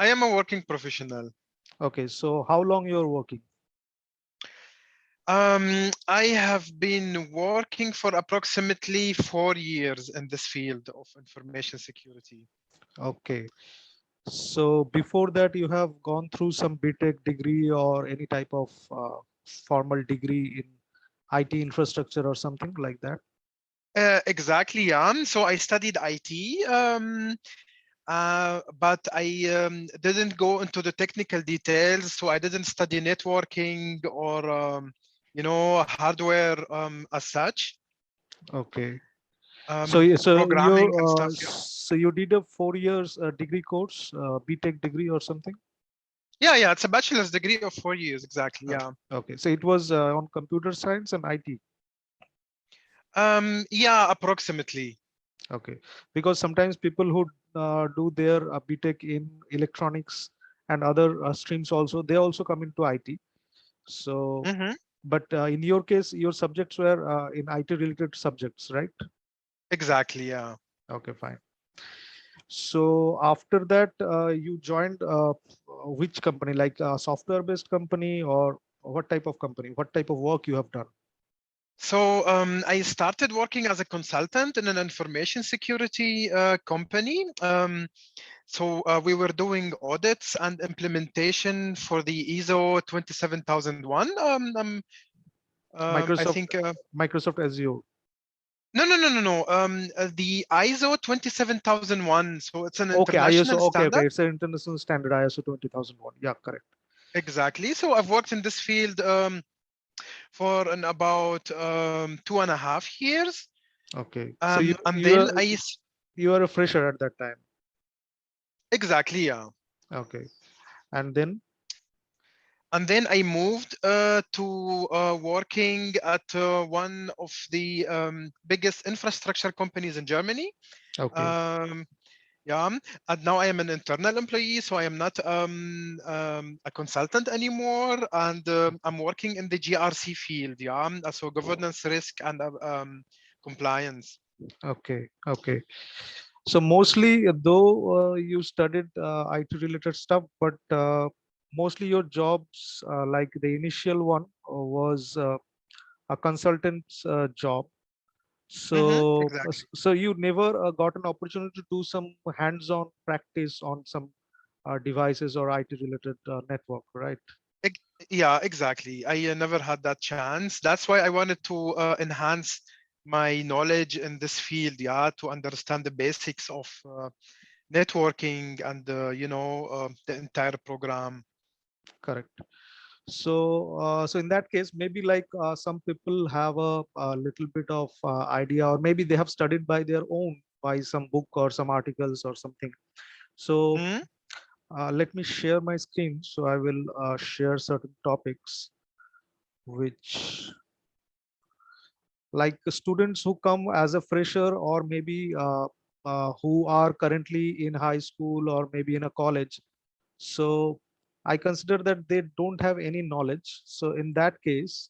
I am a working professional. Okay, so how long you're working? I have been working for approximately 4 years in this field of information security. Okay, so before that you have gone through some BTech degree or any type of formal degree in IT infrastructure or something like that? Exactly, yeah. So I studied IT, but I didn't go into the technical details. So I didn't study networking or, hardware as such, Okay. So so programming and stuff. Yeah. you did a 4 years degree course, BTech degree or something? Yeah. It's a bachelor's degree of 4 years. Exactly. Oh, Yeah. okay, so it was on computer science and IT. Yeah, approximately. Okay, because sometimes people who do their BTech in electronics and other streams also, they also come into IT. So, Hmm. but in your case, your subjects were in IT related subjects, right? Exactly. Yeah. Okay, fine. So after that, you joined which company, like a software based company, or what type of company, what type of work you have done? So I started working as a consultant in an information security company. We were doing audits and implementation for the ISO 27001. I Microsoft, think Microsoft Azure. no. The ISO 27001. So it's an Okay, international ISO. Okay, standard. okay. It's an international standard, ISO 20001. Yeah, correct. Exactly. So I've worked in this field for about 2.5 years. Okay. So you And you then are you are a fresher at that time. exactly, yeah. Okay. And then And then I moved to working at one of the biggest infrastructure companies in Germany. okay. Um, yeah, and now I am an internal employee, so I am not a consultant anymore, and I'm working in the GRC field. Yeah, so governance, risk, and compliance. Okay. Okay. So mostly, though you studied IT related stuff, but mostly your jobs, like the initial one, was a consultant's job. So, Exactly. so you never got an opportunity to do some hands-on practice on some devices or IT related network, right? Ex- Yeah, exactly. I never had that chance. That's why I wanted to enhance my knowledge in this field, yeah, to understand the basics of networking and the entire program. Correct. So, so in that case, maybe like some people have a little bit of idea, or maybe they have studied by their own, by some book or some articles or something. So, Hmm? let me share my screen. So I will share certain topics which, like students who come as a fresher, or maybe who are currently in high school or maybe in a college. So I consider that they don't have any knowledge. So in that case,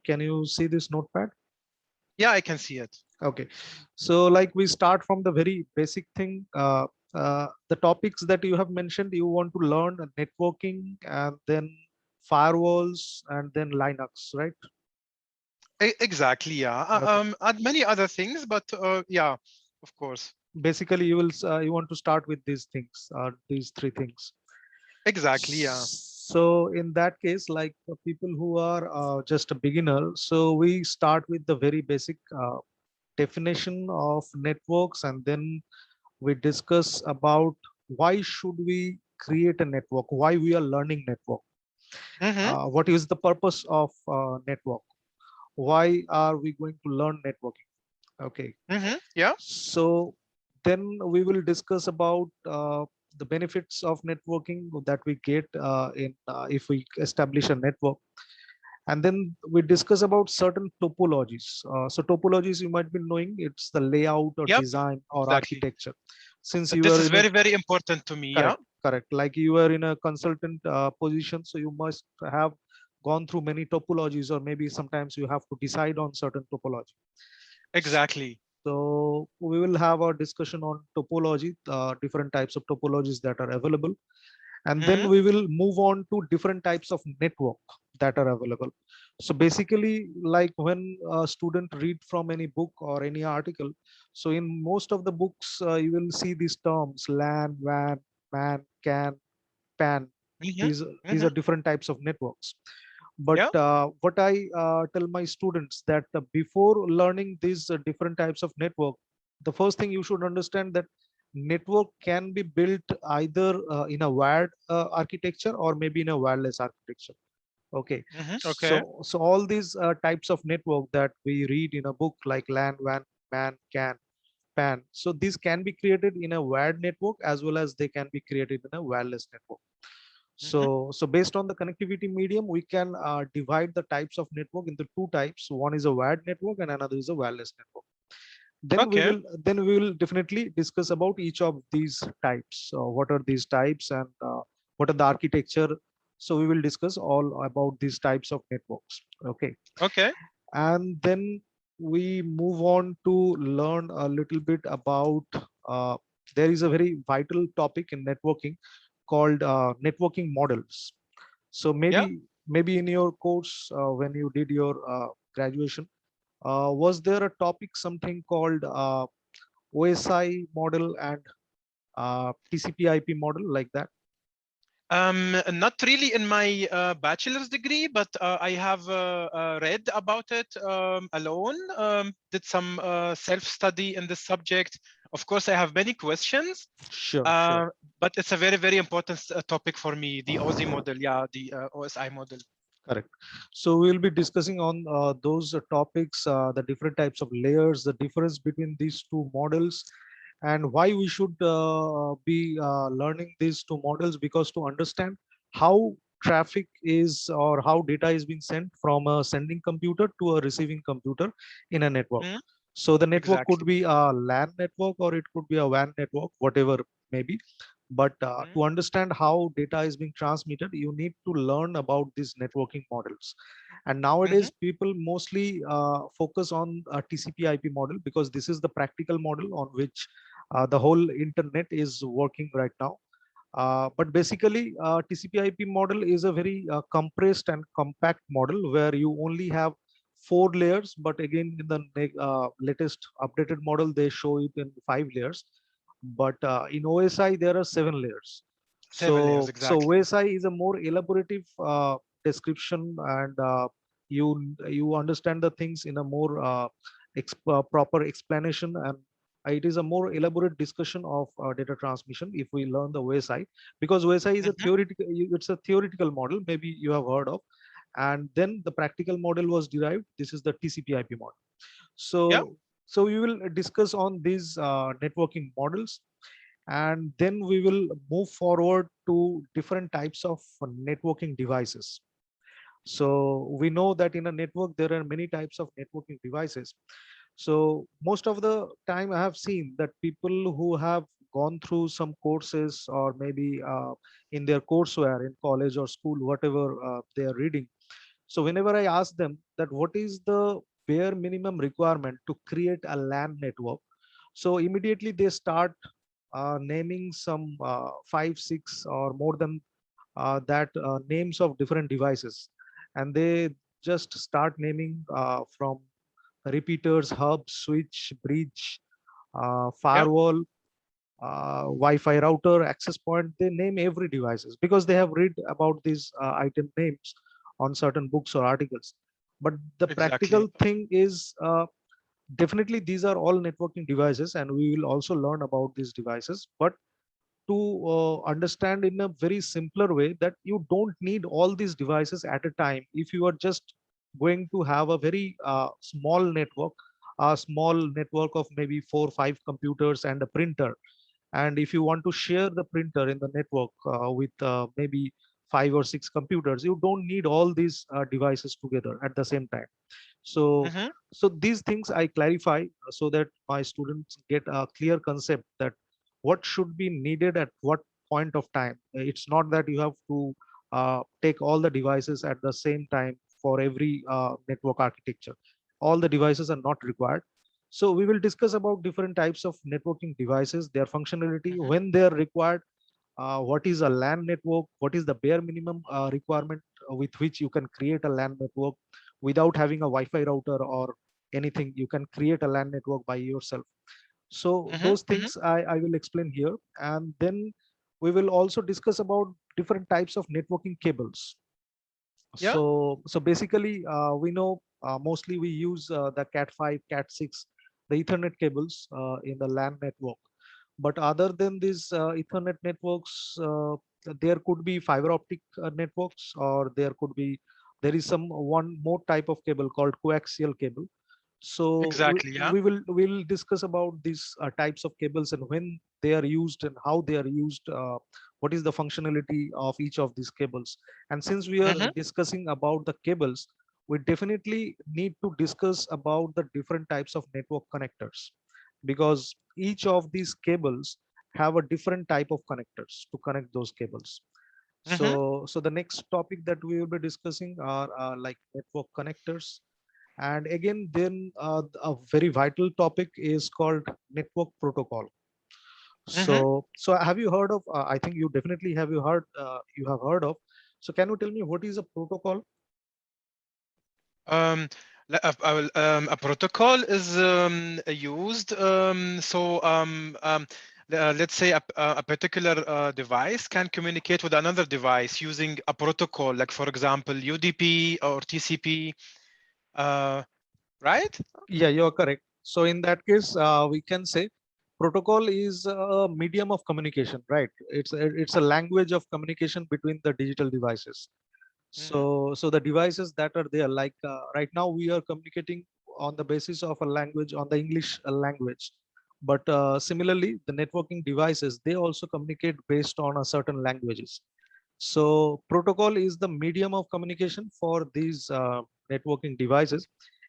can you see this notepad? Yeah, I can see it. Okay. So like we start from the very basic thing. The topics that you have mentioned, you want to learn networking and then firewalls and then Linux, right? Exactly, yeah. Okay. And many other things, but yeah, of course. Basically, you want to start with these things, these three things. Exactly, yeah. So in that case, like people who are just a beginner, so we start with the very basic definition of networks, and then we discuss about why should we create a network, why we are learning network, Mm-hmm. what is the purpose of network, why are we going to learn networking. Okay, Mm-hmm. Yeah. so then we will discuss about the benefits of networking that we get in if we establish a network, and then we discuss about certain topologies. So topologies, you might be knowing, it's the layout or Yep. design or Exactly. architecture. Since you This are is in a very, very important to me. Yeah. correct, correct, like you are in a consultant position, so you must have gone through many topologies, or maybe sometimes you have to decide on certain topology. Exactly. So we will have a discussion on topology, different types of topologies that are available. And then Mhm. we will move on to different types of network that are available. So basically, like when a student read from any book or any article, so in most of the books, you will see these terms: LAN, WAN, MAN, CAN, PAN. Mhm. These are Mhm. different types of networks. But Yeah. what I tell my students that before learning these different types of network, the first thing you should understand that network can be built either in a wired architecture or maybe in a wireless architecture. Okay, Mhm. Okay. so all these types of network that we read in a book like LAN, WAN, MAN, CAN, PAN. So these can be created in a wired network as well as they can be created in a wireless network. Mhm. So based on the connectivity medium, we can divide the types of network into two types. One is a wired network and another is a wireless network. Then we Okay. will then we will definitely discuss about each of these types. What are these types and what are the architecture? So we will discuss all about these types of networks. Okay, Okay. and then we move on to learn a little bit about. Uh, there is a very vital topic in networking called networking models. So Yeah. maybe in your course when you did your graduation, was there a topic something called OSI model and TCP/IP model like that? Not really in my bachelor's degree, but I have read about it alone. Did some self-study in this subject. Of course, I have many questions, Sure, sure. uh, but it's a very, very important topic for me. The OSI model, yeah, the OSI model. Correct. So we'll be discussing on those topics, the different types of layers, the difference between these two models, and why we should be learning these two models. Because to understand how traffic is or how data is being sent from a sending computer to a receiving computer in a network. Mhm. So the network could Exactly. be a LAN network or it could be a WAN network, whatever maybe. But Mhm. to understand how data is being transmitted, you need to learn about these networking models. And Mhm. nowadays, people mostly focus on a TCP/IP model because this is the practical model on which the whole internet is working right now. But basically, TCP/IP model is a very compressed and compact model where you only have four layers. But again, in the latest updated model, they show it in five layers. But in OSI, there are seven layers. 7 layers, So exactly. OSI is a more elaborative description, and you understand the things in a more proper explanation, and it is a more elaborate discussion of data transmission if we learn the OSI, because OSI is a Mhm. theoretical, it's a theoretical model, maybe you have heard of, and then the practical model was derived. This is the TCP/IP model. Yeah. So we will discuss on these networking models, and then we will move forward to different types of networking devices. So we know that in a network there are many types of networking devices. So most of the time I have seen that people who have gone through some courses or maybe in their courseware in college or school, whatever they are reading. So whenever I ask them that what is the bare minimum requirement to create a LAN network, so immediately they start naming some five, six, or more than that names of different devices, and they just start naming from repeaters, hub, switch, bridge, Yeah. firewall, Wi-Fi router, access point. They name every devices because they have read about these item names on certain books or articles. But the Exactly. practical thing is definitely these are all networking devices, and we will also learn about these devices. But to understand in a very simpler way that you don't need all these devices at a time. If you are just going to have a very small network of maybe 4 or 5 computers and a printer, and if you want to share the printer in the network with maybe 5 or 6 computers, you don't need all these devices together at the same time. So Mhm. so these things I clarify so that my students get a clear concept that what should be needed at what point of time. It's not that you have to take all the devices at the same time for every network architecture. All the devices are not required. So we will discuss about different types of networking devices, their functionality, Mhm. when they are required, what is a LAN network, what is the bare minimum requirement with which you can create a LAN network without having a Wi-Fi router or anything. You can create a LAN network by yourself. So Mhm. those Mhm. things I will explain here. And then we will also discuss about different types of networking cables. Yeah. So basically, we know mostly we use the Cat5, Cat6, the Ethernet cables in the LAN network. But other than these Ethernet networks, there could be fiber optic networks, or there is some one more type of cable called coaxial cable. So Exactly. Yeah. we'll discuss about these types of cables and when they are used and how they are used. What is the functionality of each of these cables? And since we are Mhm. discussing about the cables, we definitely need to discuss about the different types of network connectors, because each of these cables have a different type of connectors to connect those cables. Mhm. So the next topic that we will be discussing are like network connectors. And again, then a very vital topic is called network protocol. Mhm. So have you heard of, I think you definitely you have heard of. So can you tell me what is a protocol? Um, a protocol is used. Let's say a particular device can communicate with another device using a protocol, like for example, UDP or TCP. Uh, right? Yeah, you're correct. So in that case, we can say protocol is a medium of communication, right? It's a language of communication between the digital devices. Mhm. So the devices that are there, like right now we are communicating on the basis of a language, on the English language. But similarly, the networking devices, they also communicate based on a certain languages. So protocol is the medium of communication for these networking devices.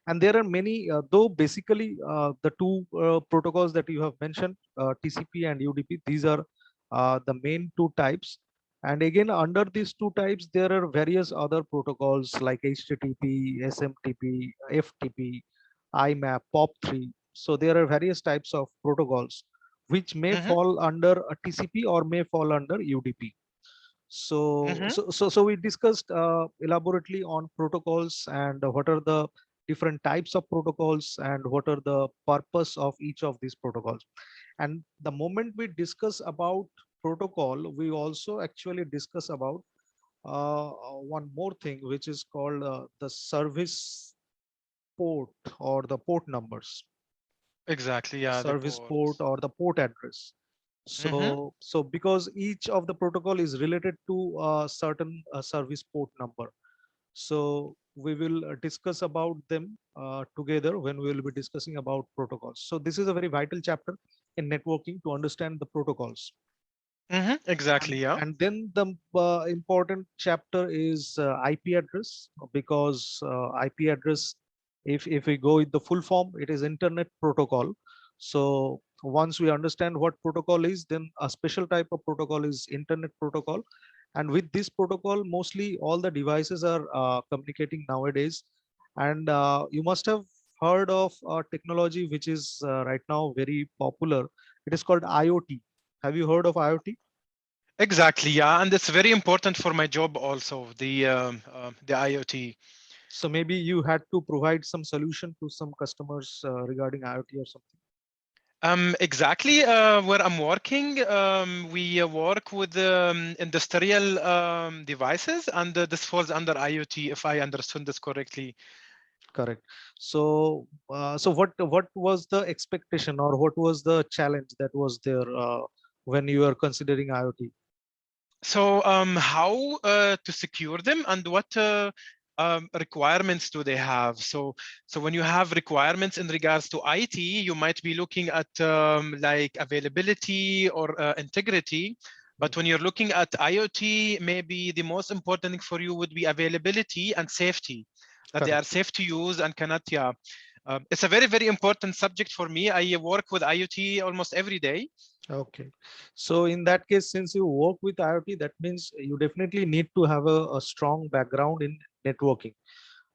And there are many, though basically the two protocols that you have mentioned, TCP and UDP, these are the main two types. And again, under these two types, there are various other protocols like HTTP, SMTP, FTP, IMAP, POP3. So there are various types of protocols which may Mhm. fall under a TCP or may fall under UDP. So, Mhm. so we discussed elaborately on protocols and what are the different types of protocols and what are the purpose of each of these protocols. And the moment we discuss about protocol, we also actually discuss about one more thing, which is called the service port or the port numbers, Exactly. Yeah, the service port ports. or the port address. Mhm. So because each of the protocol is related to a certain service port number. So we will discuss about them together when we will be discussing about protocols. So this is a very vital chapter in networking to understand the protocols. Mhm. Exactly. Yeah. And then the important chapter is IP address, because IP address, if we go with the full form, it is Internet Protocol. So once we understand what protocol is, then a special type of protocol is Internet Protocol. And with this protocol, mostly all the devices are communicating nowadays. And you must have heard of a technology which is right now very popular. It is called IoT. Have you heard of IoT? Exactly. Yeah, and it's very important for my job also. The IoT. So maybe you had to provide some solution to some customers regarding IoT or something. Exactly. Where I'm working, we work with industrial devices, and this falls under IoT, if I understood this correctly. Correct. So what was the expectation or what was the challenge that was there when you are considering IoT? So, how to secure them, and what requirements do they have? So when you have requirements in regards to IT, you might be looking at like availability or integrity. But when Mhm. you're looking at IoT, maybe the most important thing for you would be availability and safety, that they are Correct. safe to use and cannot, yeah. It's a very, very important subject for me. I work with IoT almost every day. Okay. So in that case, since you work with IoT, that means you definitely need to have a strong background in networking.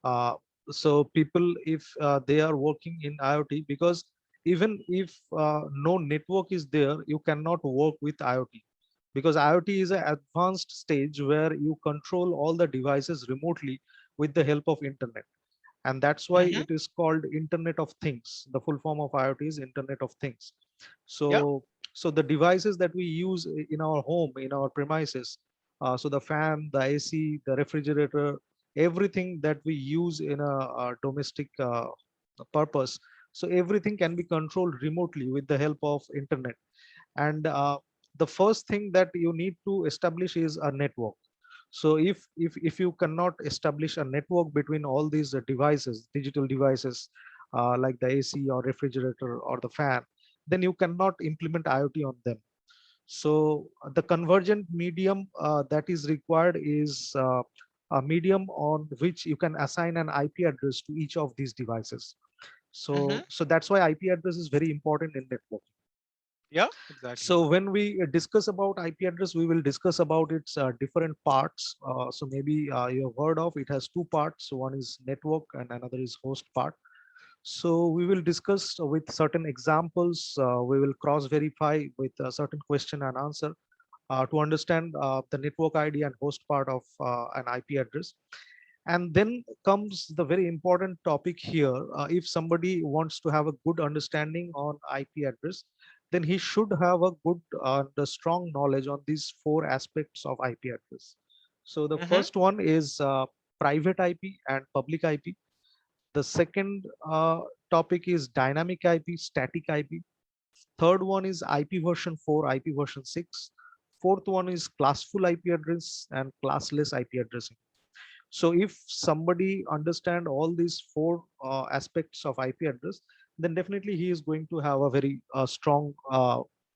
Uh, so people, if they are working in IoT, because even if no network is there, you cannot work with IoT, because IoT is an advanced stage where you control all the devices remotely with the help of internet. And that's why Hmm. it is called Internet of Things. The full form of IoT is Internet of Things. Yeah. So the devices that we use in our home, in our premises, so the fan, the AC, the refrigerator, everything that we use in a domestic purpose, so everything can be controlled remotely with the help of internet. And the first thing that you need to establish is a network. So if you cannot establish a network between all these devices, digital devices, like the AC or refrigerator or the fan, then you cannot implement IoT on them. So the convergent medium that is required is a medium on which you can assign an IP address to each of these devices. Hmm. So that's why IP address is very important in networking. Yeah, exactly. So when we discuss about IP address, we will discuss about its different parts. So maybe you have heard of it, has two parts. So one is network and another is host part. So we will discuss with certain examples. We will cross verify with a certain question and answer to understand the network ID and host part of an IP address. And then comes the very important topic here. If somebody wants to have a good understanding on IP address, then he should have a good the strong knowledge on these four aspects of IP address. So the Hmm. first one is private IP and public IP. The second topic is dynamic IP, static IP. Third one is IP version 4, IP version 6. Fourth one is classful IP address and classless IP addressing. So if somebody understand all these four aspects of IP address, then definitely he is going to have a very strong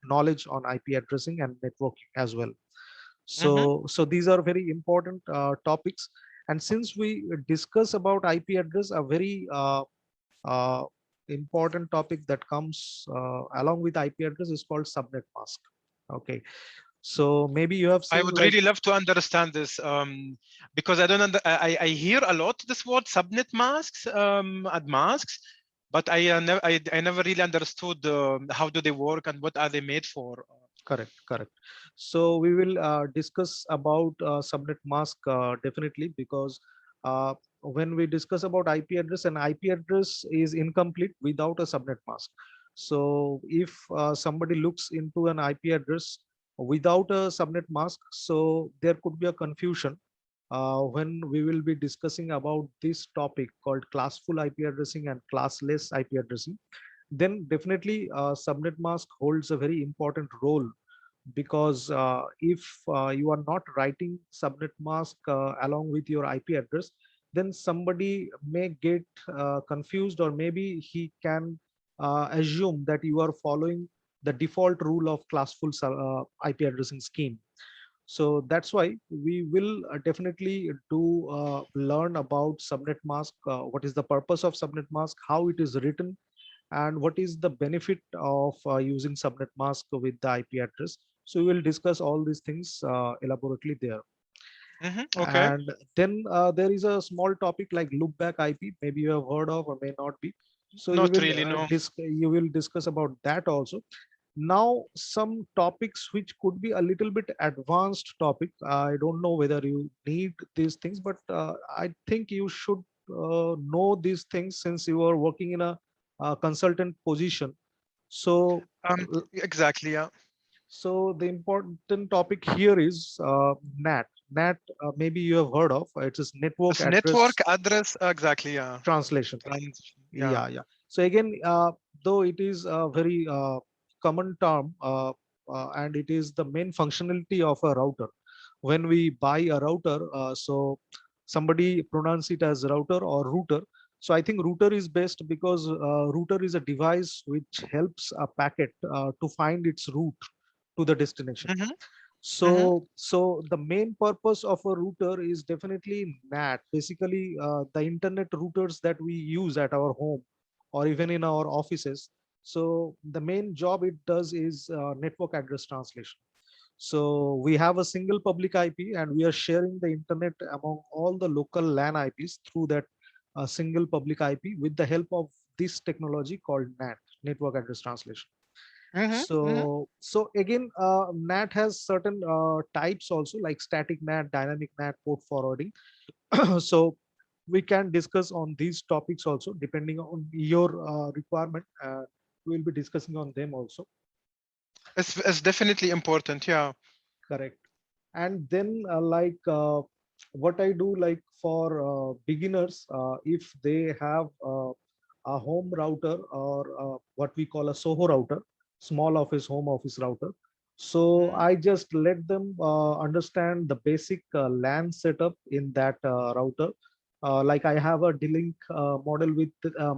knowledge on IP addressing and networking as well. Hmm. So these are very important topics. And since we discuss about IP address, a very uh, important topic that comes along with IP address is called subnet mask. Okay, so maybe you have I seen would like really love to understand this, because I don't I hear a lot this word subnet masks and masks, but I never really understood how do they work and what are they made for. correct, correct. So we will discuss about subnet mask definitely, because uh, when we discuss about IP address, an IP address is incomplete without a subnet mask. So if somebody looks into an IP address without a subnet mask, so there could be a confusion when we will be discussing about this topic called classful IP addressing and classless IP addressing. Then definitely subnet mask holds a very important role, because if you are not writing subnet mask along with your IP address, then somebody may get confused, or maybe he can assume that you are following the default rule of classful IP addressing scheme. So that's why we will definitely do learn about subnet mask, what is the purpose of subnet mask, how it is written, and what is the benefit of using subnet mask with the IP address. So we will discuss all these things elaborately there. Okay, And then there is a small topic like loopback IP. Maybe you have heard of or may not be. So not really, no. you will discuss about that also. Now some topics which could be a little bit advanced topic. I don't know whether you need these things, but I think you should know these things since you are working in a consultant position. So Exactly, yeah. so the important topic here is NAT. NAT, maybe you have heard of. It is network This network address address, exactly, yeah. translation. Yeah. Yeah, yeah. So again, though it is a very common term, and it is the main functionality of a router. When we buy a router, so somebody pronounce it as router or router. So I think router is best, because router is a device which helps a packet to find its route to the destination. Hmm. Hmm. So the main purpose of a router is definitely NAT. Basically, the internet routers that we use at our home or even in our offices. So the main job it does is network address translation. So we have a single public IP, and we are sharing the internet among all the local LAN IPs through that single public IP with the help of this technology called NAT, network address translation. Mm-hmm. So again, NAT has certain types also, like static NAT, dynamic NAT, port forwarding. So we can discuss on these topics also depending on your requirement. We'll be discussing on them also. It's definitely important. Yeah. Correct. And then what I do, like for beginners, if they have a home router or what we call a Soho router, small office home office router, so Mhm. I just let them understand the basic LAN setup in that router. Like I have a D-Link model with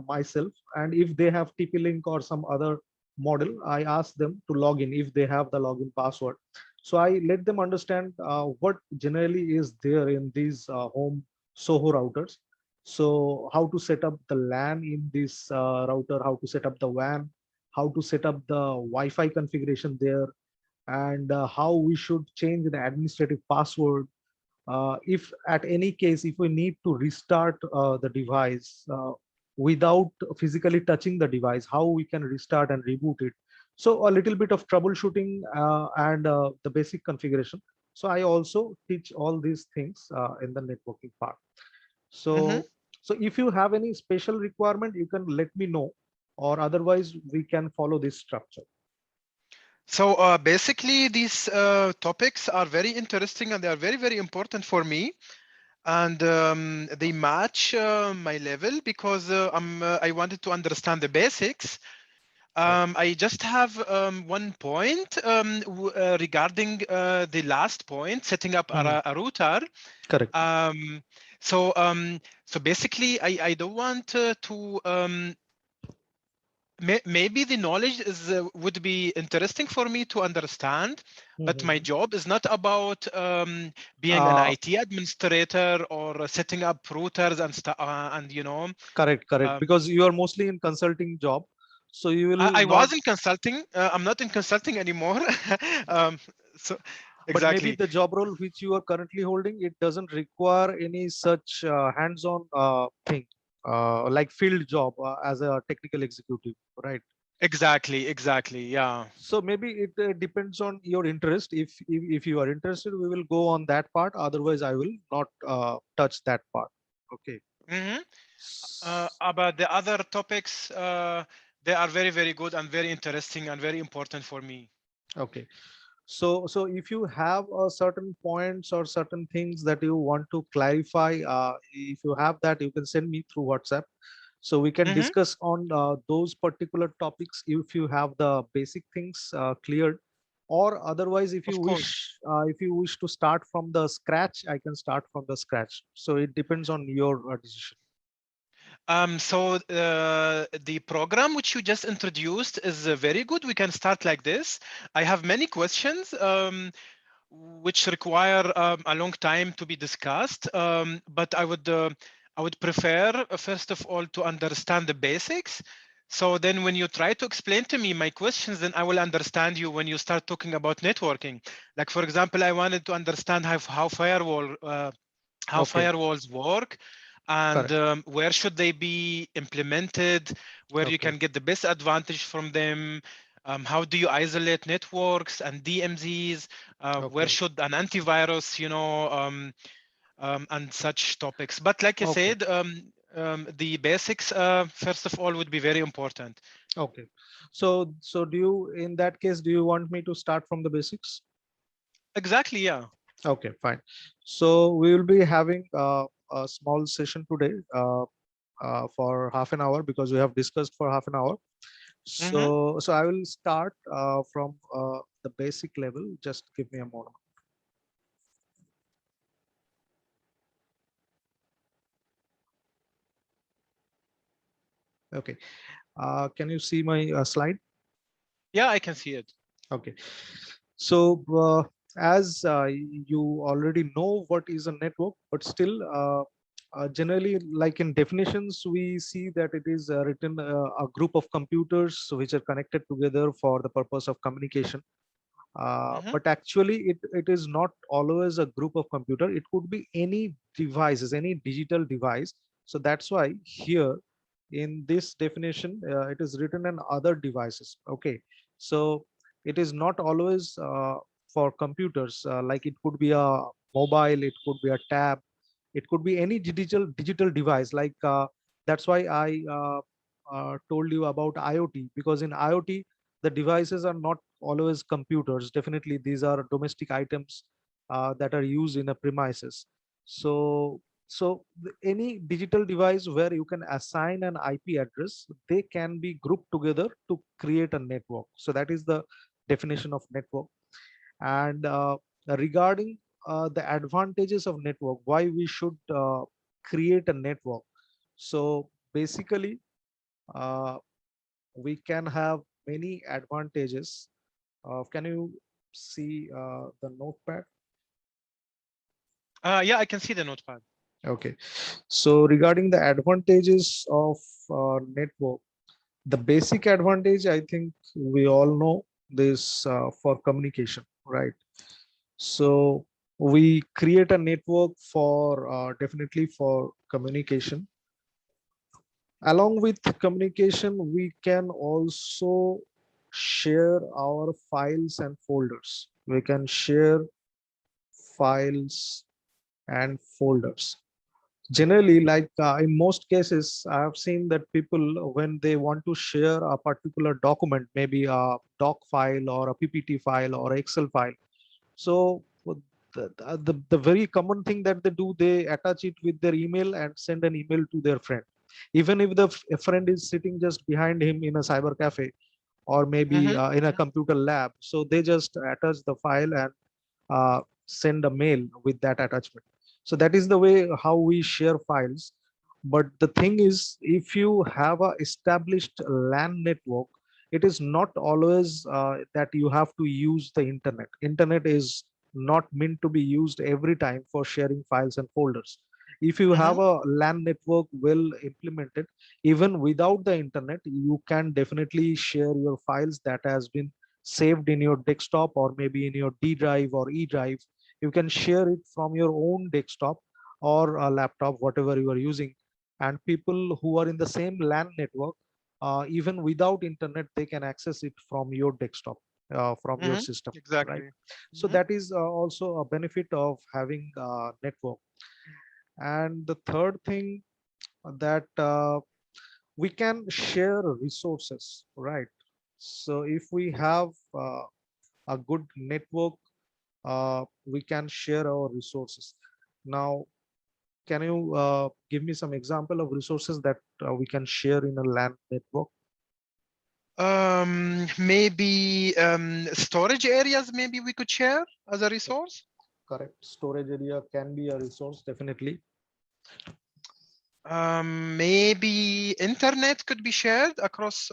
myself, and if they have TP-Link or some other model, I ask them to log in if they have the login password. So I let them understand what generally is there in these home Soho routers. So how to set up the LAN in this router, how to set up the WAN, how to set up the Wi-Fi configuration there, and how we should change the administrative password. If at any case, if we need to restart the device without physically touching the device, how we can restart and reboot it. So a little bit of troubleshooting and the basic configuration. So I also teach all these things in the networking part. Mhm. So if you have any special requirement, you can let me know, or otherwise we can follow this structure. So basically, these topics are very interesting and they are very, very important for me. And they match my level because I wanted to understand the basics. Right. I just have one point regarding the last point, setting up Mhm. a router. Correct. Um, so basically, I don't want to maybe the knowledge is would be interesting for me to understand, but my Mhm. job is not about being an Uh, IT administrator or setting up routers and stuff. And Correct, correct. um, Because you are mostly in consulting job, so you will I not. was in consulting. I'm not in consulting anymore. um, so But maybe exactly, the job role which you are currently holding, it doesn't require any such hands-on thing, like field job as a technical executive, right? exactly. Yeah. So maybe it depends on your interest. If you are interested, we will go on that part. Otherwise, I will not touch that part. Okay. Hmm. S- About the other topics, they are very, very good and very interesting and very important for me. Okay. So if you have certain points or certain things that you want to clarify, if you have that, you can send me through WhatsApp. So we can Hmm. discuss on those particular topics if you have the basic things cleared. Or otherwise, Of course. if you wish to start from the scratch, I can start from the scratch. So it depends on your decision. So the program which you just introduced is very good. We can start like this. I have many questions which require a long time to be discussed, but I would prefer first of all to understand the basics. So then when you try to explain to me my questions, then I will understand you when you start talking about networking. Like for example, I wanted to understand how Okay, firewalls work and correct. where should they be implemented, where you Okay, can get the best advantage from them, how do you isolate networks and DMZs, where okay, should an antivirus, and such topics. But like I okay, said, the basics, first of all, would be very important. okay. So do you, in that case, do you want me to start from the basics? Exactly, yeah. Okay, fine. So we will be having a small session today for half an hour because we have discussed for half an hour. Hmm. So I will start from the basic level. Just give me a moment. Okay. Can you see my slide? Yeah, I can see it. Okay. So as you already know what is a network, but still generally like in definitions, we see that it is written a group of computers which are connected together for the purpose of communication. Hmm. But actually it is not always a group of computer. It could be any devices, any digital device. So that's why here in this definition, it is written on other devices. Okay, so it is not always for computers. Like it could be a mobile, it could be a tab, it could be any digital device. Like that's why I told you about IoT, because in IoT the devices are not always computers. Definitely, these are domestic items that are used in a premises. So any digital device where you can assign an IP address, they can be grouped together to create a network. So that is the definition of network. And regarding the advantages of network, why we should create a network. So basically, uh, we can have many advantages. Can you see the notepad? Yeah, I can see the notepad. Okay, so regarding the advantages of network, the basic advantage, I think we all know this, for communication, right? So we create a network for definitely for communication. Along with communication, we can also share our files and folders. We can share files and folders. Generally, like in most cases, I have seen that people, when they want to share a particular document, maybe a doc file or a PPT file or Excel file, so the very common thing that they do, they attach it with their email and send an email to their friend. Even if the friend is sitting just behind him in a cyber cafe, or maybe Mm-hmm. in a computer lab, so they just attach the file and send a mail with that attachment. So that is the way how we share files. But the thing is, if you have a established LAN network, it is not always that you have to use the internet. Internet is not meant to be used every time for sharing files and folders. If you Mm-hmm. have a LAN network well implemented, even without the internet, you can definitely share your files that has been saved in your desktop or maybe in your D drive or E drive. You can share it from your own desktop or a laptop, whatever you are using. And people who are in the same LAN network, even without internet, they can access it from your desktop, from your Mm-hmm. system, right? Exactly. So Mm-hmm. that is also a benefit of having a network. And the third thing, that we can share resources, right? So if we have a good network, we can share our resources. Now, can you give me some example of resources that we can share in a LAN network? Maybe storage areas, maybe we could share as a resource. Correct. Storage area can be a resource, definitely. Maybe internet could be shared across.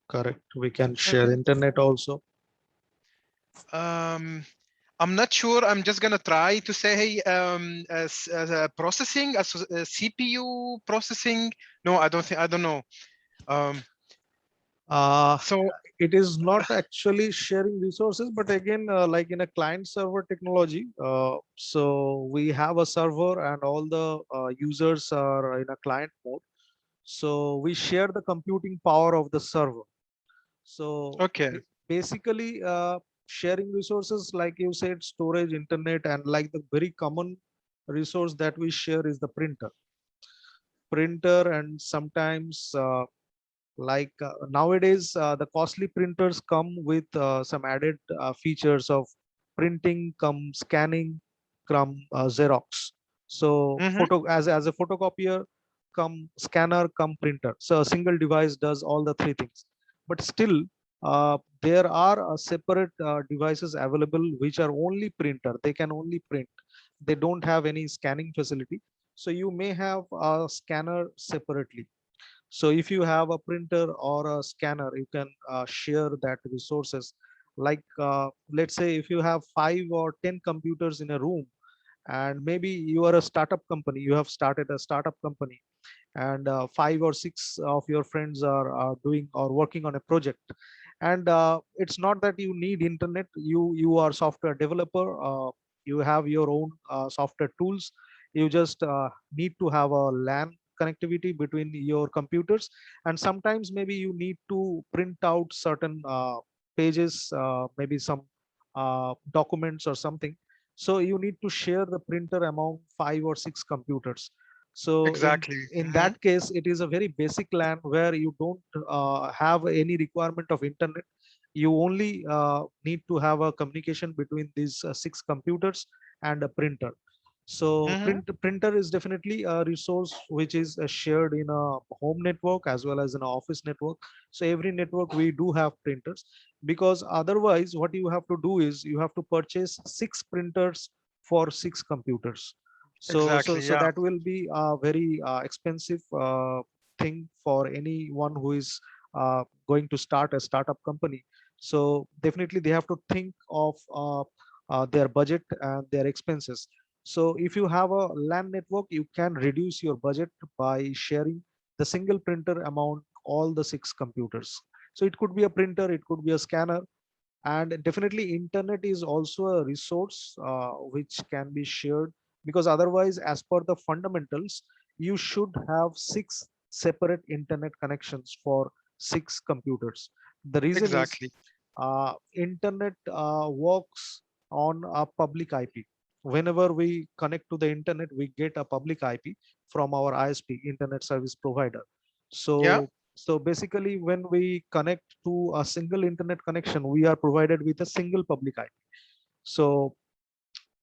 Correct. We can share Internet. internet also. Um, I'm not sure. I'm just gonna try to say processing, CPU processing. No, I don't think. I don't know. Um, Uh, so it is not actually sharing resources, but again, like in a client server technology, so we have a server and all the users are in a client mode. So we share the computing power of the server. So okay. basically, sharing resources, like you said, storage, internet, and like the very common resource that we share is the printer. And sometimes like nowadays the costly printers come with some added features of printing, come scanning, come Xerox. So Mm-hmm. photo, as a photocopier, come scanner, come printer. So a single device does all the three things. But still, there are separate devices available which are only printer. They can only print. They don't have any scanning facility. So you may have a scanner separately. So if you have a printer or a scanner, you can share that resources. Like let's say if you have 5 or 10 computers in a room, and maybe you are a startup company, you have started a startup company, and 5 or 6 of your friends are doing or working on a project. And it's not that you need internet. You are software developer. You have your own software tools. You just need to have a LAN connectivity between your computers, and sometimes maybe you need to print out certain pages, maybe some documents or something. So you need to share the printer among 5 or 6 computers. So Exactly. in that case, it is a very basic LAN where you don't have any requirement of internet. You only need to have a communication between these 6 computers and a printer. So Mm-hmm. printer is definitely a resource which is shared in a home network as well as in an office network. So every network we do have printers, because otherwise what you have to do is you have to purchase 6 printers for 6 computers. Exactly. So Yeah. that will be a very expensive thing for anyone who is going to start a startup company. So definitely they have to think of their budget and their expenses. So if you have a LAN network, you can reduce your budget by sharing the single printer among all the 6 computers. So it could be a printer, it could be a scanner, and definitely internet is also a resource which can be shared, because otherwise, as per the fundamentals, you should have 6 separate internet connections for 6 computers. The reason is Exactly. internet works on a public IP. Whenever we connect to the internet, we get a public IP from our ISP, internet service provider. Yeah. So basically, when we connect to a single internet connection, we are provided with a single public IP. So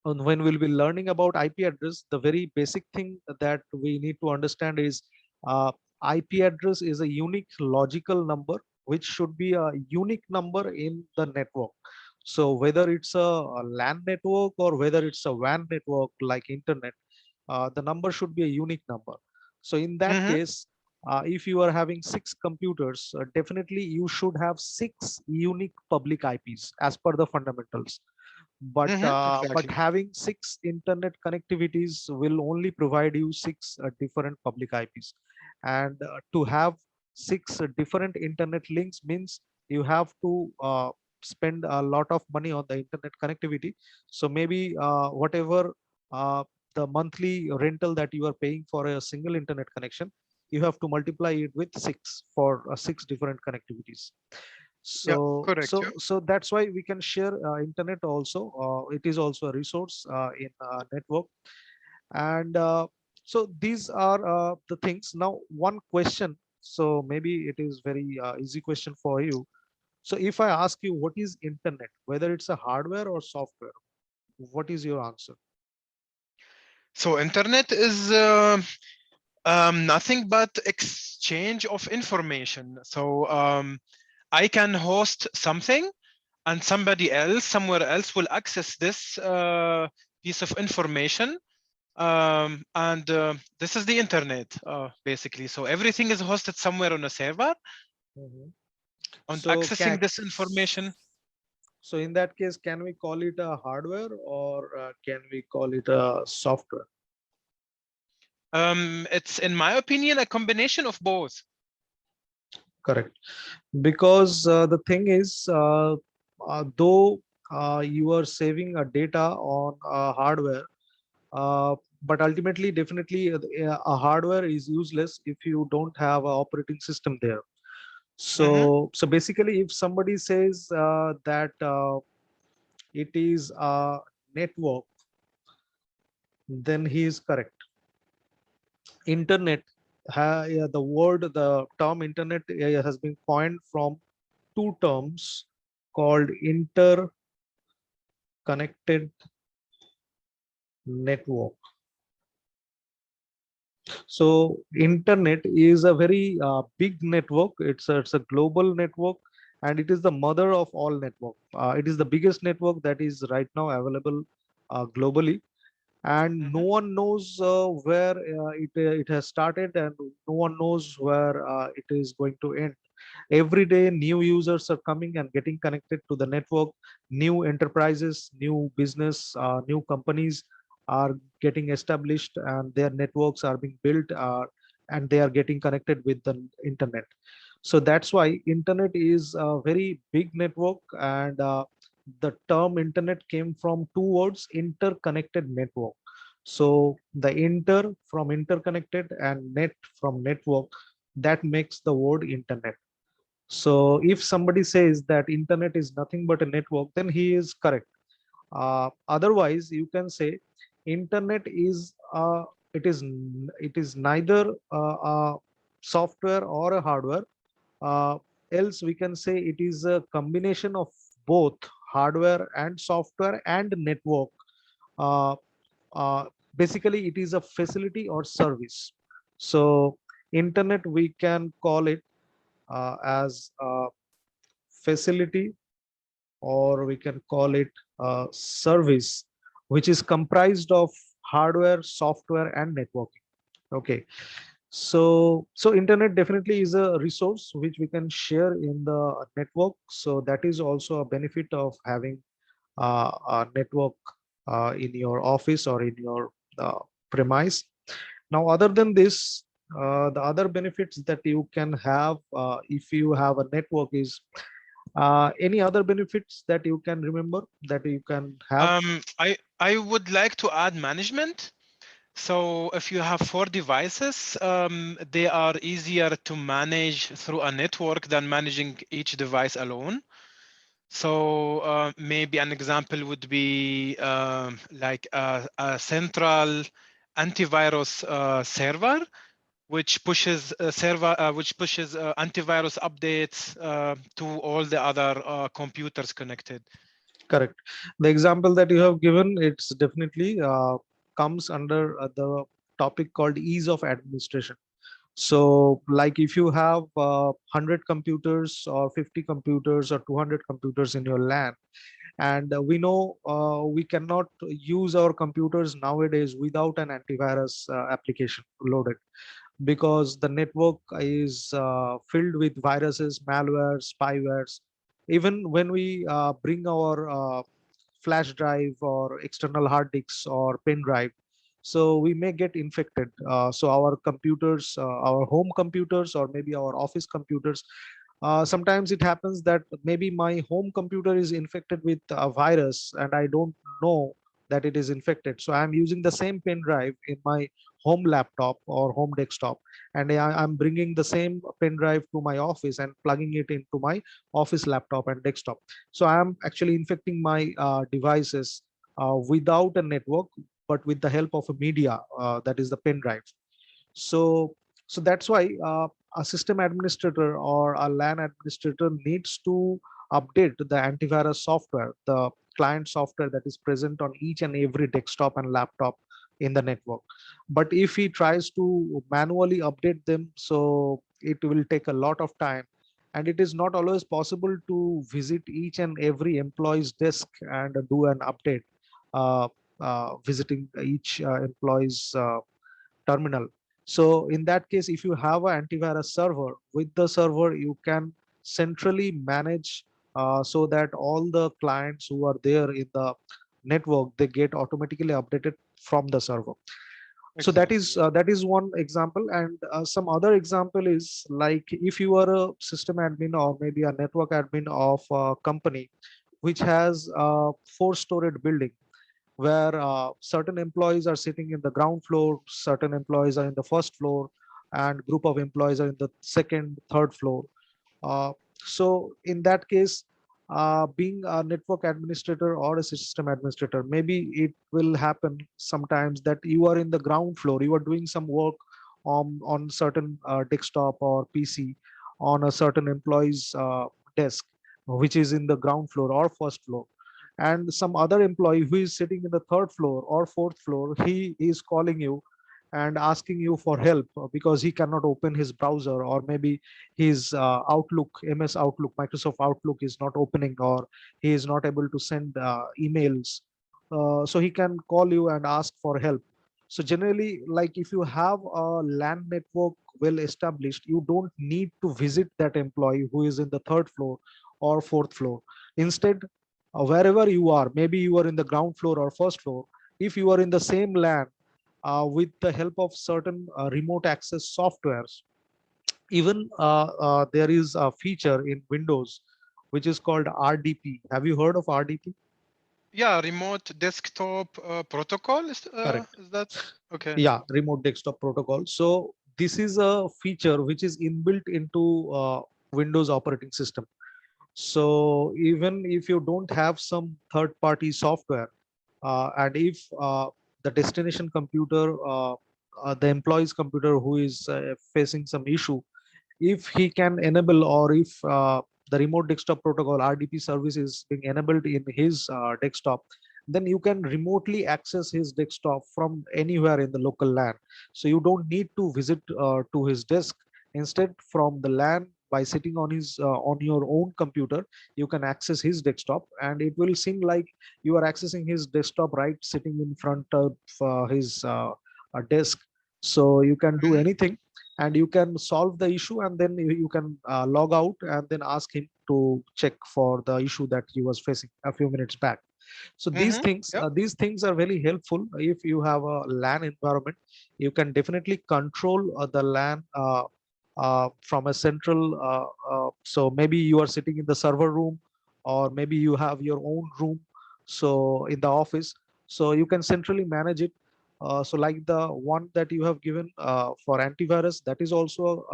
and when we'll be learning about IP address, the very basic thing that we need to understand is IP address is a unique logical number, which should be a unique number in the network. So whether it's a LAN network or whether it's a WAN network like internet, the number should be a unique number. So in that Mm-hmm. case, if you are having 6 computers, definitely you should have 6 unique public IPs as per the fundamentals. Mm-hmm. But Exactly. having 6 internet connectivities will only provide you 6 different public IPs, and to have 6 different internet links means you have to spend a lot of money on the internet connectivity. So maybe whatever uh, the monthly rental that you are paying for a single internet connection, you have to multiply it with 6 different connectivities. Yeah. so Correct. Yeah. so so that's why we can share internet also. It is also a resource in network. And so these are the things. Now one question, so maybe it is very easy question for you. So if I ask you what is internet, whether it's a hardware or software, what is your answer? So internet is nothing but exchange of information. So I can host something, and somebody else somewhere else will access this piece of information. And this is the internet, basically. So everything is hosted somewhere on a server, Mhm. and so accessing can this information. so in that case, can we call it a hardware or can we call it a software? It's, in my opinion, a combination of both. Correct. Because the thing is, though you are saving a data on hardware, uh, but ultimately definitely a hardware is useless if you don't have an operating system there. Mm-hmm. So basically if somebody says that it is a network, then he is correct. Internet, yeah, the term internet has been coined from 2 terms called interconnected network. So internet is a very big network. It's a global network, and it is the mother of all network. It is the biggest network that is right now available globally, and no Mm-hmm. one knows where it has started, and no one knows where it is going to end. Every day new users are coming and getting connected to the network. New enterprises, new business, new companies are getting established, and their networks are being built, and they are getting connected with the internet. So that's why internet is a very big network. And the term internet came from 2 words: interconnected network. So the inter from interconnected and net from network, that makes the word internet. So if somebody says that internet is nothing but a network, then he is correct. Otherwise, you can say internet is it is neither a software or a hardware. Uh, Else we can say it is a combination of both hardware and software and network. Uh, uh, Basically, it is a facility or service. So internet we can call it as a facility, or we can call it a service, which is comprised of hardware, software, and networking. Okay. So internet definitely is a resource which we can share in the network. So that is also a benefit of having a network in your office or in your premise. Now, other than this, the other benefits that you can have if you have a network is any other benefits that you can remember that you can have? I would like to add management. So if you have 4 devices, they are easier to manage through a network than managing each device alone. So maybe an example would be like a central antivirus server, which pushes antivirus updates to all the other computers connected. Correct. The example that you have given, it's definitely comes under the topic called ease of administration. So, like if you have 100 computers or 50 computers or 200 computers in your LAN, and we know we cannot use our computers nowadays without an antivirus application loaded, because the network is filled with viruses, malware, spywares. Even when we bring our flash drive or external hard disks or pen drive, so we may get infected. So our computers, our home computers or maybe our office computers, sometimes it happens that maybe my home computer is infected with a virus and I don't know that it is infected. So I'm using the same pen drive in my home laptop or home desktop, and I'm bringing the same pen drive to my office and plugging it into my office laptop and desktop. So I'm actually infecting my devices without a network, but with the help of a media, that is the pen drive. So that's why a system administrator or a LAN administrator needs to update the antivirus software, the client software that is present on each and every desktop and laptop in the network. But if he tries to manually update them, so it will take a lot of time, and it is not always possible to visit each and every employee's desk and do an update, visiting each employee's terminal. So in that case, if you have an antivirus server, with the server, you can centrally manage so that all the clients who are there in the network, they get automatically updated from the server. So Exactly. Yeah. that is one example. And some other example is like if you are a system admin or maybe a network admin of a company which has a 4-storied building, where certain employees are sitting in the ground floor, certain employees are in the first floor, and group of employees are in the second, third floor. Uh, so in that case, being a network administrator or a system administrator, maybe it will happen sometimes that you are in the ground floor, you are doing some work on certain desktop or PC on a certain employee's desk, which is in the ground floor or first floor. And some other employee who is sitting in the third floor or fourth floor, he is calling you and asking you for help because he cannot open his browser, or maybe his Outlook, MS Outlook, Microsoft Outlook is not opening, or he is not able to send emails. So he can call you and ask for help. So generally, like if you have a LAN network well established, you don't need to visit that employee who is in the third floor or fourth floor. Instead, wherever you are, maybe you are in the ground floor or first floor, if you are in the same LAN, with the help of certain remote access softwares, even there is a feature in Windows which is called RDP. Have you heard of RDP? Yeah, remote desktop protocol Correct. is that okay? Yeah, remote desktop protocol. So this is a feature which is inbuilt into Windows operating system. So even if you don't have some third party software, and if the destination computer, the employee's computer who is facing some issue, if he can enable, or if the remote desktop protocol RDP service is being enabled in his desktop, then you can remotely access his desktop from anywhere in the local LAN. So you don't need to visit to his desk. Instead, from the LAN, by sitting on his on your own computer, you can access his desktop, and it will seem like you are accessing his desktop right sitting in front of his desk. So you can do Mhm. anything, and you can solve the issue, and then you can log out and then ask him to check for the issue that he was facing a few minutes back. So Yep. these things are very helpful. If you have a LAN environment, you can definitely control the LAN from a central, so maybe you are sitting in the server room, or maybe you have your own room, so in the office, so you can centrally manage it. So like the one that you have given for antivirus, that is also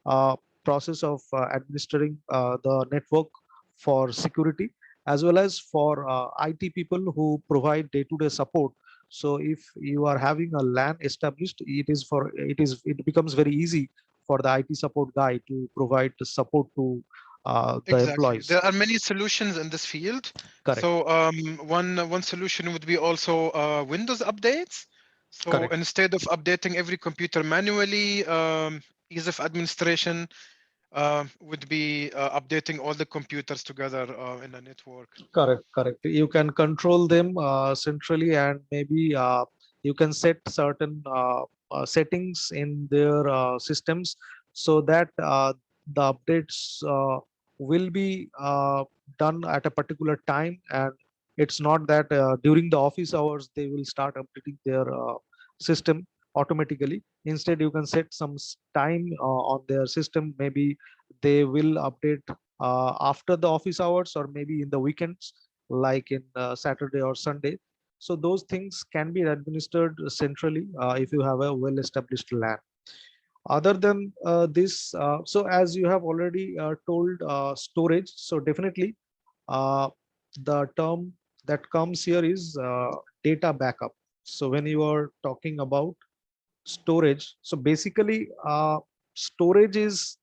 a process of administering the network for security, as well as for IT people who provide day-to-day support. So if you are having a LAN established, it becomes very easy for the IT support guy to provide the support to the Exactly. employees. There are many solutions in this field. Correct, So one solution would be also Windows updates. So correct, instead of updating every computer manually, ease of administration would be updating all the computers together in a network. correct. You can control them centrally, and maybe you can set certain settings in their systems, so that the updates will be done at a particular time, and it's not that during the office hours they will start updating their system automatically. Instead, you can set some time on their system. Maybe they will update after the office hours, or maybe in the weekends, like in Saturday or Sunday. So those things can be administered centrally if you have a well established LAN. Other than this, so as you have already told, storage, so definitely uh, the term that comes here is data backup. So when you are talking about storage, so basically storage is,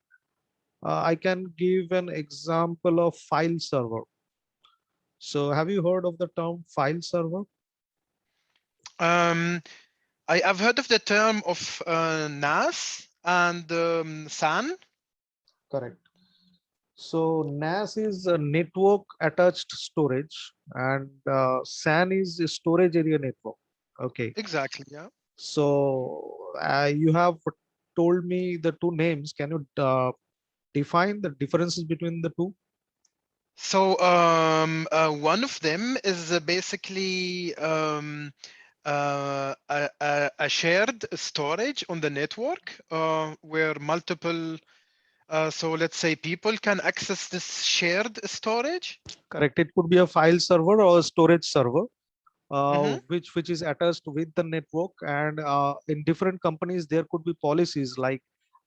I can give an example of file server. So have you heard of the term file server? Um, I've heard of the term of NAS and SAN. Correct. So NAS is a network attached storage, and SAN is a storage area network. Okay. Exactly, yeah. So you have told me the two names. Can you define the differences between the two? So one of them is basically a shared storage on the network where multiple, so let's say people can access this shared storage. Correct. It could be a file server or a storage server, Hmm. which is attached with the network. And in different companies there could be policies like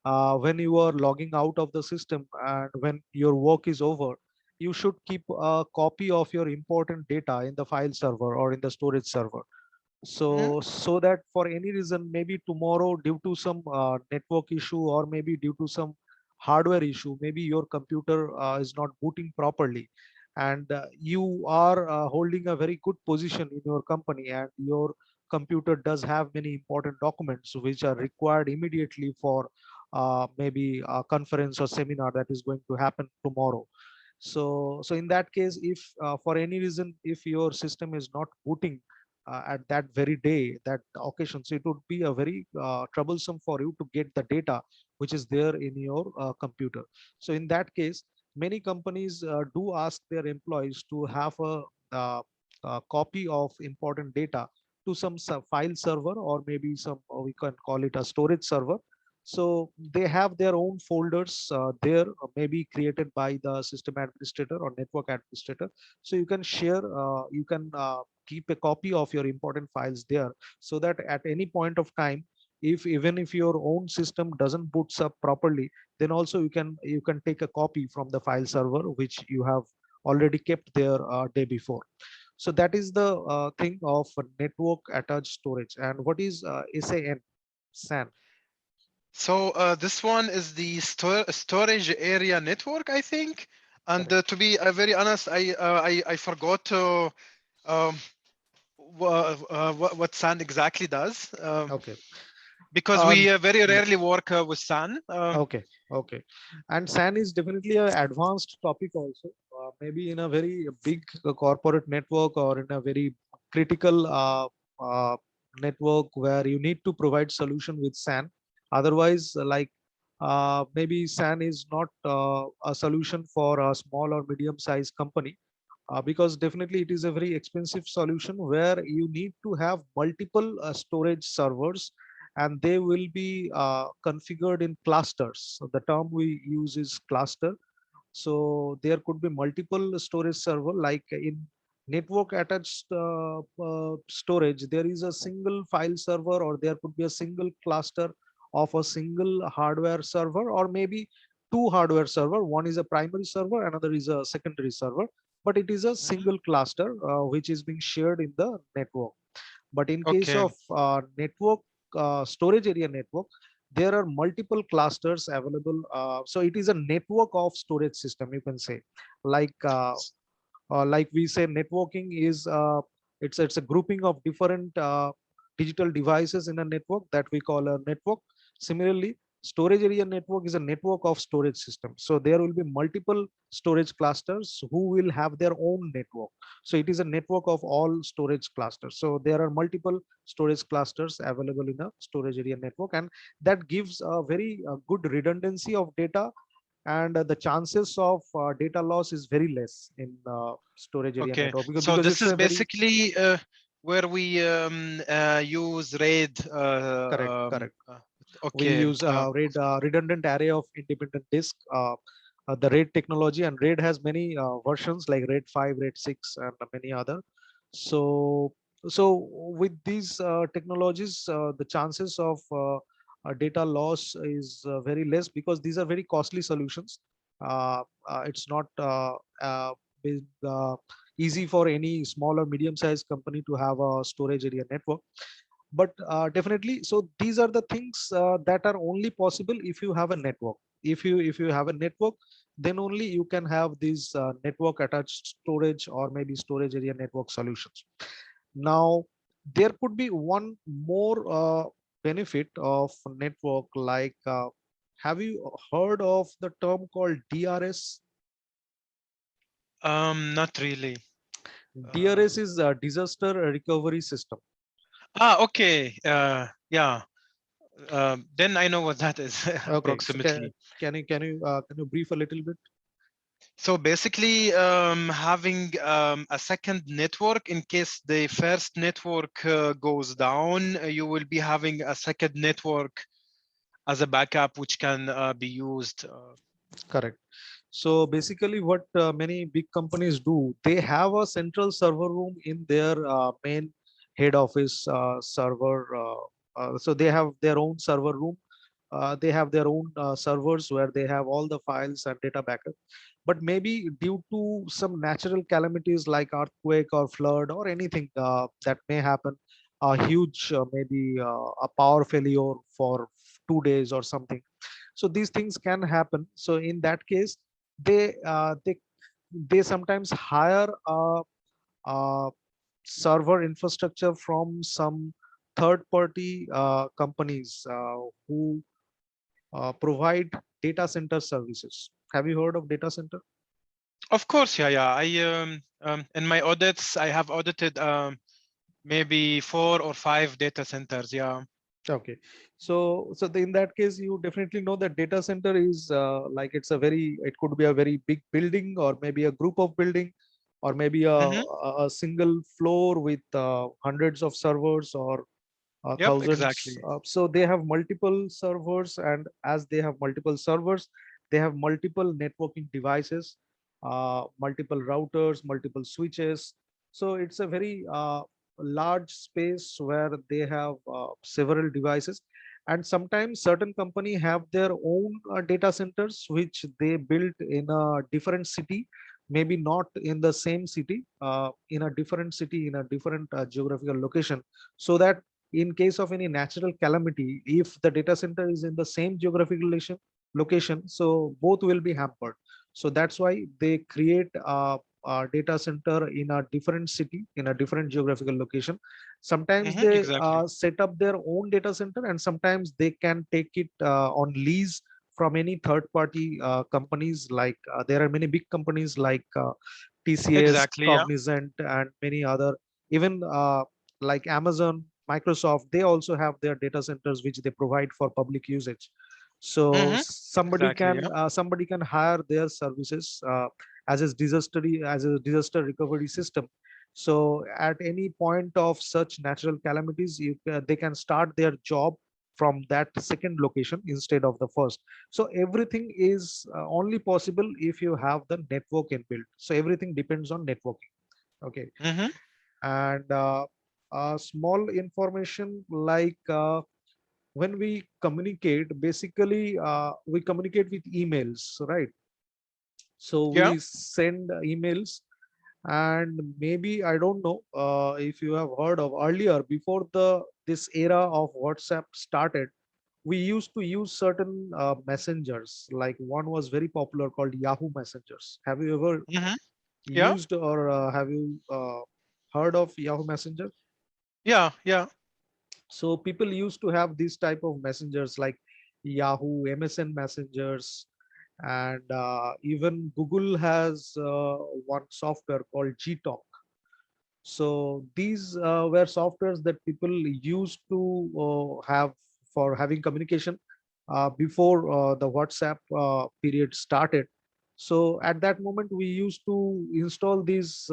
when you are logging out of the system and when your work is over, you should keep a copy of your important data in the file server or in the storage server, Hmm. so that for any reason, maybe tomorrow due to some network issue, or maybe due to some hardware issue, maybe your computer is not booting properly, and you are holding a very good position in your company, and your computer does have many important documents which are required immediately for maybe a conference or seminar that is going to happen tomorrow. So in that case, if for any reason, if your system is not booting at that very day, that occasion, so it would be a very troublesome for you to get the data which is there in your computer. So in that case, many companies do ask their employees to have a copy of important data to some file server, or maybe some, we can call it a storage server, So they have their own folders there, maybe created by the system administrator or network administrator. So you can share, you can keep a copy of your important files there, so that at any point of time, if even if your own system doesn't boots up properly, then also you can take a copy from the file server which you have already kept there day before. So that is the thing of network attached storage. And what is SAN? SAN. So this one is the storage area network, I think. And Correct. to be very honest, I forgot to um, what SAN exactly does, Okay. because Uh, we very yeah. rarely work with SAN. Okay. Okay. And SAN is definitely an advanced topic also. Maybe in a very big corporate network, or in a very critical network where you need to provide solution with SAN. Otherwise, like maybe SAN is not a solution for a small or medium sized company, because definitely it is a very expensive solution where you need to have multiple storage servers, and they will be configured in clusters. So the term we use is cluster. So there could be multiple storage server, like in network attached storage, there is a single file server, or there could be a single cluster of a single hardware server, or maybe two hardware server. One is a primary server, another is a secondary server, but it is a Mhm. single cluster which is being shared in the network. But in case Okay. of network storage area network, there are multiple clusters available. So it is a network of storage system, you can say. Like uh, uh, like we say, networking is it's a grouping of different digital devices in a network that we call a network. Similarly, storage area network is a network of storage system. So there will be multiple storage clusters who will have their own network. So it is a network of all storage clusters. So there are multiple storage clusters available in a storage area network, and that gives a very good redundancy of data, and the chances of data loss is very less in storage area Okay. network, because, So because this it's is a very basically where we use RAID. correct. Correct. We Okay. use RAID, redundant array of independent disk, the RAID technology. And RAID has many versions like RAID 5, RAID 6, and many other. So so with these technologies, the chances of data loss is very less, because these are very costly solutions. It's not big, easy for any small or medium sized company to have a storage area network. But definitely, so these are the things that are only possible if you have a network. If you have a network, then only you can have these network attached storage, or maybe storage area network solutions. Now, there could be one more benefit of network, like have you heard of the term called DRS? Not really. DRS is a disaster recovery system. Okay. Yeah. Then I know what that is Okay, so approximately. can you brief a little bit? So basically, having a second network in case the first network goes down, you will be having a second network as a backup, which can be used. Correct. So basically, what many big companies do, they have a central server room in their main head office server. So they have their own server room. They have their own servers where they have all the files and data backup. But maybe due to some natural calamities like earthquake or flood or anything that may happen, a huge maybe a power failure for 2 days or something. So these things can happen. So in that case, they sometimes hire a server infrastructure from some third party companies who provide data center services. Have you heard of data center? Of course, yeah, yeah. In my audits, I have audited maybe 4 or 5 data centers. Yeah. Okay, so in that case, you definitely know that data center is like it could be a very big building, or maybe a group of building, or maybe a single floor with hundreds of servers, or Yep, thousands. exactly. So they have multiple servers, and as they have multiple servers, they have multiple networking devices, multiple routers, multiple switches. So it's a very large space where they have several devices. And sometimes certain company have their own data centers which they built in a different city, maybe not in the same city, in a different city, in a different geographical location, so that in case of any natural calamity, if the data center is in the same geographical location, so both will be hampered. So that's why they create a data center in a different city, in a different geographical location. Sometimes they Exactly. set up their own data center, and sometimes they can take it on lease from any third party companies. Like there are many big companies like TCS, Exactly. Yeah. Cognizant, and many other, even like Amazon, Microsoft, they also have their data centers which they provide for public usage. So Exactly. Yeah. somebody can hire their services as a disaster recovery system. So at any point of such natural calamities, they can start their job from that second location instead of the first. So everything is only possible if you have the network inbuilt. So everything depends on networking. Okay. Mm-hmm. And small information like when we communicate, basically we communicate with emails, right? So Yeah. we send emails, and maybe I don't know if you have heard of earlier, before the this era of WhatsApp started, we used to use certain messengers. Like one was very popular called Yahoo Messengers. Have you ever Mm-hmm. Yeah. used, or have you heard of Yahoo Messenger? Yeah. Yeah. So people used to have these type of messengers like Yahoo, MSN messengers, and even Google has one software called Gtalk. So these were softwares that people used to have for having communication before the WhatsApp period started. So at that moment, we used to install these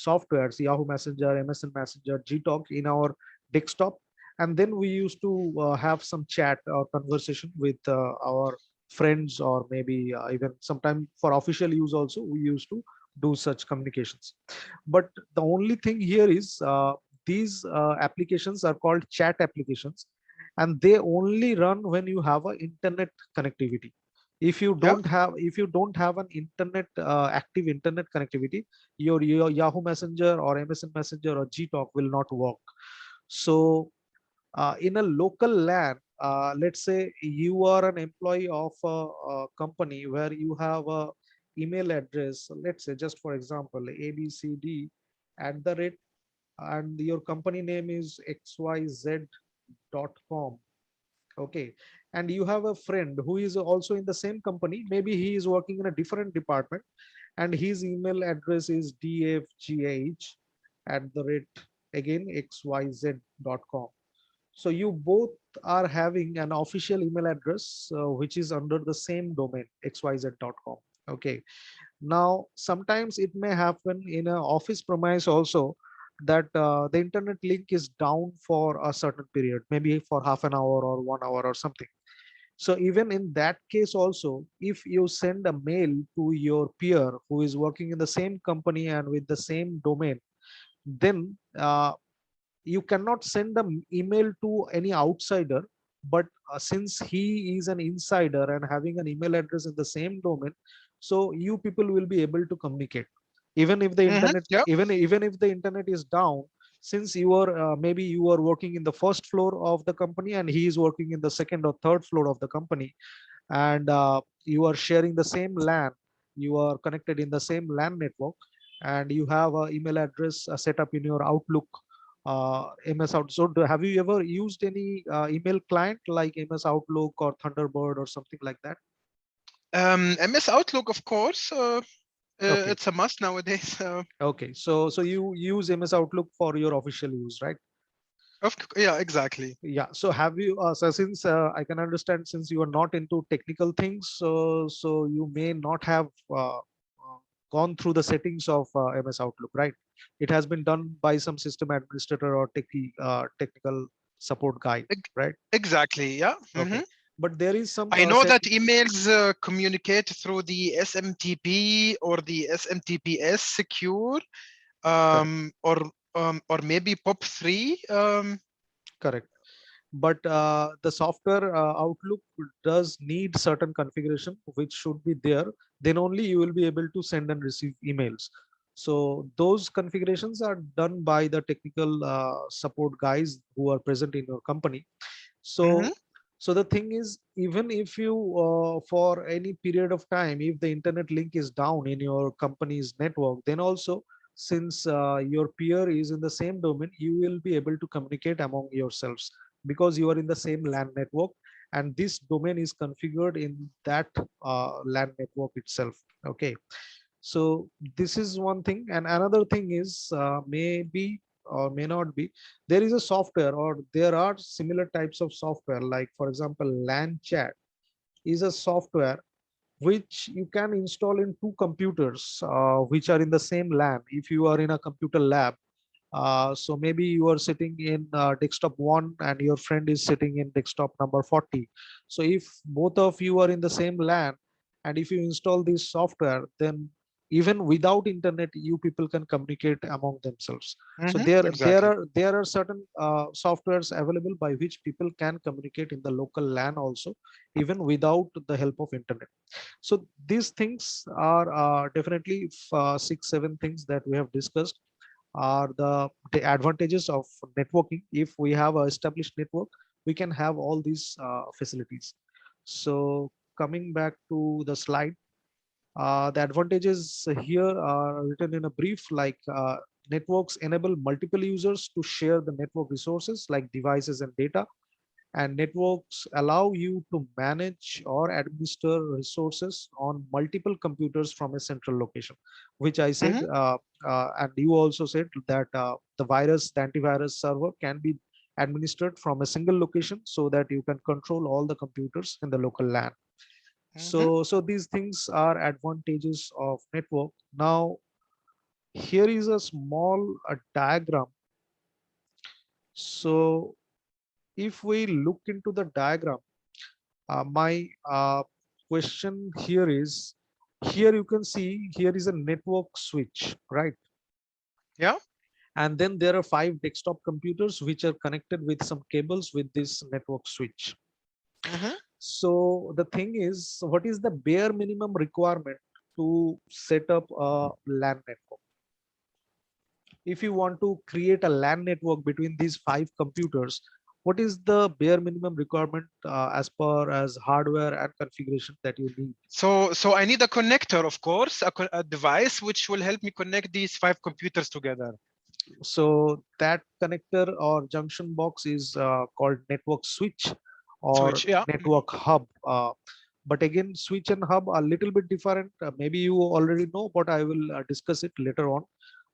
softwares, Yahoo Messenger, MSN Messenger, Gtalk, in our desktop. And then we used to have some chat or conversation with our friends, or maybe even sometime for official use also, we used to do such communications. But the only thing here is these applications are called chat applications, and they only run when you have an internet connectivity. Yeah. If you don't have an internet active internet connectivity, your Yahoo Messenger or MSN Messenger or Gtalk will not work. So in a local LAN, let's say you are an employee of a company where you have a email address, let's say just for example, abcd at the rate, and your company name is xyz.com. Okay. And you have a friend who is also in the same company. Maybe he is working in a different department, and his email address is dfgh at the rate, again, xyz.com. So you both are having an official email address which is under the same domain, xyz.com. Okay. Now, sometimes it may happen in an office premise also that the internet link is down for a certain period, maybe for half an hour or 1 hour or something. So even in that case also, if you send a mail to your peer who is working in the same company and with the same domain, then you cannot send an email to any outsider. But since he is an insider and having an email address in the same domain, so you people will be able to communicate, even if the internet, Yeah. even if the internet is down. Since you are maybe you are working in the first floor of the company, and he is working in the second or third floor of the company, and you are sharing the same LAN, you are connected in the same LAN network, and you have an email address set up in your Outlook, MS Outlook. So have you ever used any email client like MS Outlook or Thunderbird or something like that? MS Outlook, of course. Okay. It's a must nowadays. Okay. So you use MS Outlook for your official use, right? Yeah, exactly. Yeah. So have you, so since I can understand, since you are not into technical things, so you may not have gone through the settings of MS Outlook, right? It has been done by some system administrator or technical support guide, right? Exactly. Yeah. Okay. But there is some I know that emails communicate through the SMTP or the SMTPS secure, or maybe POP3. Correct. But the software Outlook does need certain configuration which should be there. Then only you will be able to send and receive emails. So those configurations are done by the technical support guys who are present in your company. Mhm. So the thing is, even if you for any period of time, if the internet link is down in your company's network, then also, since your peer is in the same domain, you will be able to communicate among yourselves because you are in the same LAN network, and this domain is configured in that LAN network itself. Okay. So this is one thing, and another thing is maybe or may not be, there is a software or there are similar types of software, like for example LAN chat is a software which you can install in two computers which are in the same LAN. If you are in a computer lab, so maybe you are sitting in desktop 1 and your friend is sitting in desktop number 40. So if both of you are in the same LAN, and if you install this software, then even without internet, you people can communicate among themselves. So Mhm. there Exactly. are there are certain softwares available by which people can communicate in the local LAN also, even without the help of internet. So these things are definitely 6 7 things that we have discussed are the advantages of networking. If we have a established network, we can have all these facilities. So coming back to the slide, the advantages here are written in a brief, like networks enable multiple users to share the network resources like devices and data, and networks allow you to manage or administer resources on multiple computers from a central location, which I said, Mhm. and you also said that the antivirus server can be administered from a single location so that you can control all the computers in the local LAN. Mhm. So these things are advantages of network. Now, here is a small diagram. So if we look into the diagram, my question here is, here you can see here is a network switch, right? Yeah. And then there are 5 desktop computers which are connected with some cables with this network switch. Mhm. So the thing is, what is the bare minimum requirement to set up a LAN network? If you want to create a LAN network between these 5 computers, what is the bare minimum requirement as per as hardware and configuration that you need? So I need a connector, of course, a device which will help me connect these 5 computers together. So that connector or junction box is called network switch or Switch. Yeah. network hub. But again, switch and hub are a little bit different. Maybe you already know, but I will discuss it later on,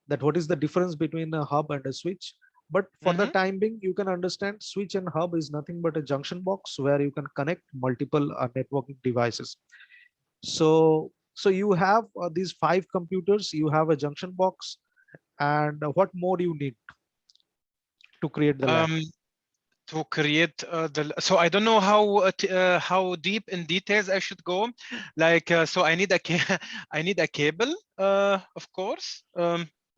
that what is the difference between a hub and a switch. But for the Mhm. time being, you can understand switch and hub is nothing but a junction box where you can connect multiple networking devices. So you have these 5 computers, you have a junction box, and what more do you need to create the LAN? Um, to create so I don't know how deep in details I should go. Like so I need a I need a cable, of course.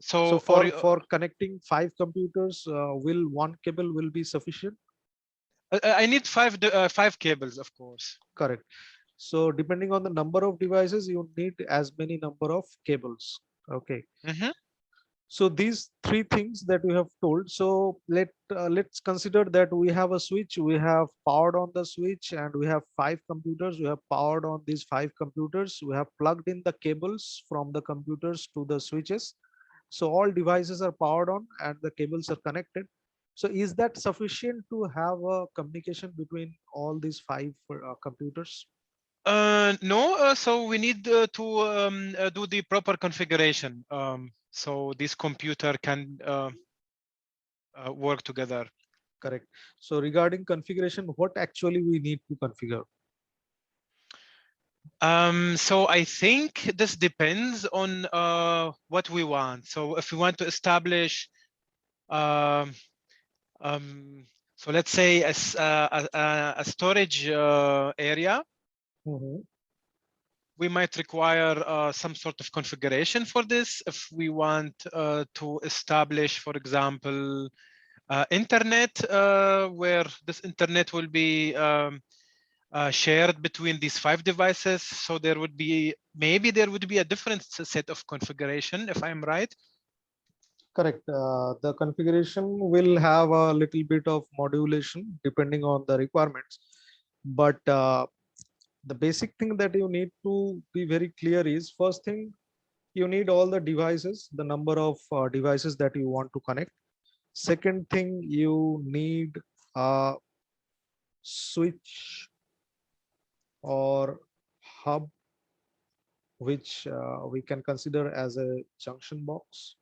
So So or for connecting 5 computers, will one cable will be sufficient? I need 5 cables, of course. Correct. So depending on the number of devices, you need as many number of cables. Okay. Mhm. So these 3 things that you have told. So let's consider that we have a switch. We have powered on the switch, and we have 5 computers. We have powered on these 5 computers. We have plugged in the cables from the computers to the switches. So all devices are powered on and the cables are connected. So is that sufficient to have a communication between all these 5 computers? No, so we need to do the proper configuration. So this computer can work together. Correct. So regarding configuration, what actually we need to configure? So I think this depends on what we want. So if we want to establish, um, um, So let's say a storage area, Mhm. we might require some sort of configuration for this. If we want to establish, for example, internet, where this internet will be shared between these 5 devices. So there would be, maybe there would be a different set of configuration, if I'm right. Correct. The configuration will have a little bit of modulation depending on the requirements, but the basic thing that you need to be very clear is, first thing, you need all the devices, the number of devices that you want to connect. Second thing, you need a switch or hub, which we can consider as a junction box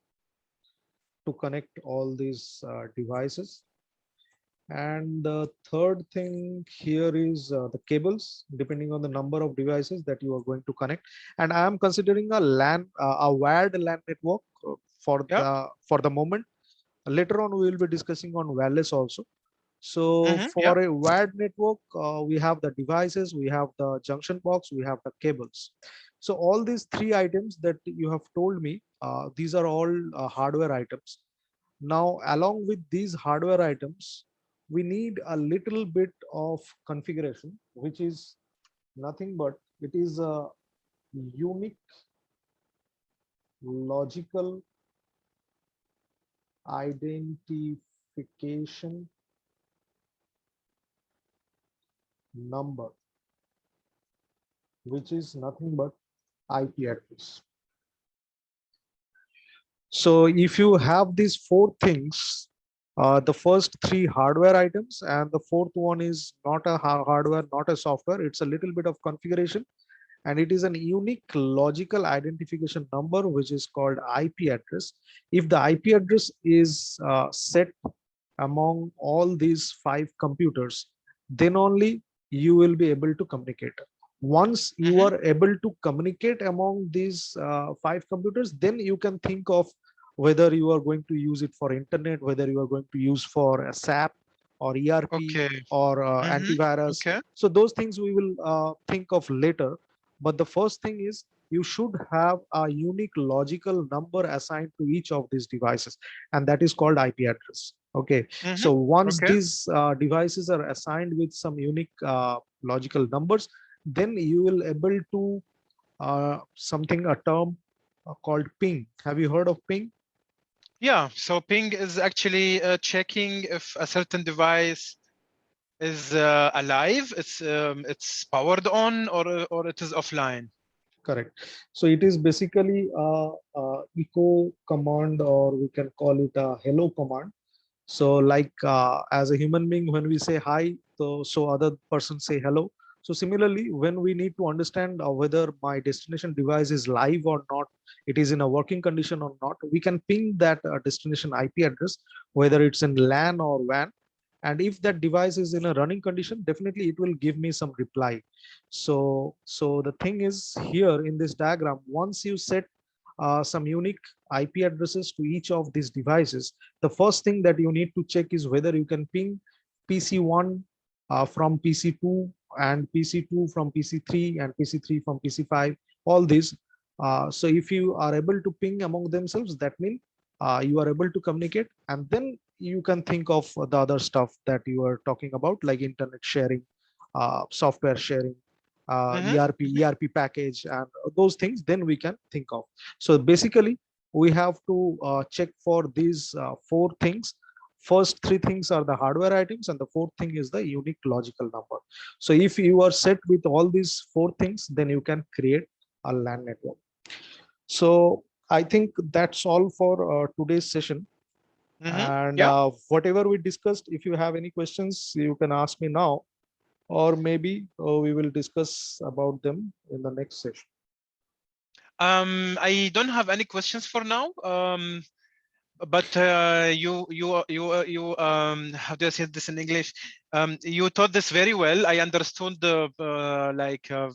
to connect all these devices. And the third thing here is the cables, depending on the number of devices that you are going to connect. And I am considering a LAN, a wired LAN network Yeah. for the moment. Later on, we will be discussing on wireless also. So Yeah. for a wired network, we have the devices, we have the junction box, we have the cables. So all these 3 items that you have told me, these are all hardware items. Now, along with these hardware items, we need a little bit of configuration, which is nothing but it is a unique logical identification number, which is nothing but IP address. So if you have these 4 things, the first 3 hardware items, and the fourth one is not a hardware, not a software, it's a little bit of configuration, and it is an unique logical identification number, which is called IP address. If the IP address is set among all these 5 computers, then only you will be able to communicate. Once you are able to communicate among these 5 computers, then you can think of whether you are going to use it for internet, whether you are going to use for a SAP or ERP Okay. or antivirus. Okay. So those things we will think of later. But the first thing is, you should have a unique logical number assigned to each of these devices, and that is called IP address. Okay. So once Okay. these devices are assigned with some unique logical numbers, then you will able to something, a term called ping. Have you heard of ping? Yeah. So ping is actually checking if a certain device is alive, it's powered on, or it is offline. Correct. So it is basically a echo command, or we can call it a hello command. So like as a human being, when we say hi, so other person say hello. So similarly, when we need to understand whether my destination device is live or not, it is in a working condition or not, we can ping that destination IP address, whether it's in LAN or WAN. And if that device is in a running condition, definitely it will give me some reply. So the thing is, here in this diagram, once you set some unique IP addresses to each of these devices, the first thing that you need to check is whether you can ping PC1 from PC2, and PC2 from PC3, and PC3 from PC5, all these. So if you are able to ping among themselves, that means you are able to communicate, and then you can think of the other stuff that you are talking about, like internet sharing, software sharing, ERP package, and those things, then we can think of. So basically, we have to check for these 4 things. First 3 things are the hardware items, and the fourth thing is the unique logical number. So if you are set with all these 4 things, then you can create a LAN network. So I think that's all for today's session. And Yeah. whatever we discussed, if you have any questions, you can ask me now, or maybe we will discuss about them in the next session. I don't have any questions for now. But you how do I say this in English? You taught this very well. I understood the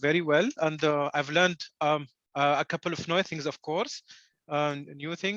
very well, and I've learned a couple of new things, of course, new things.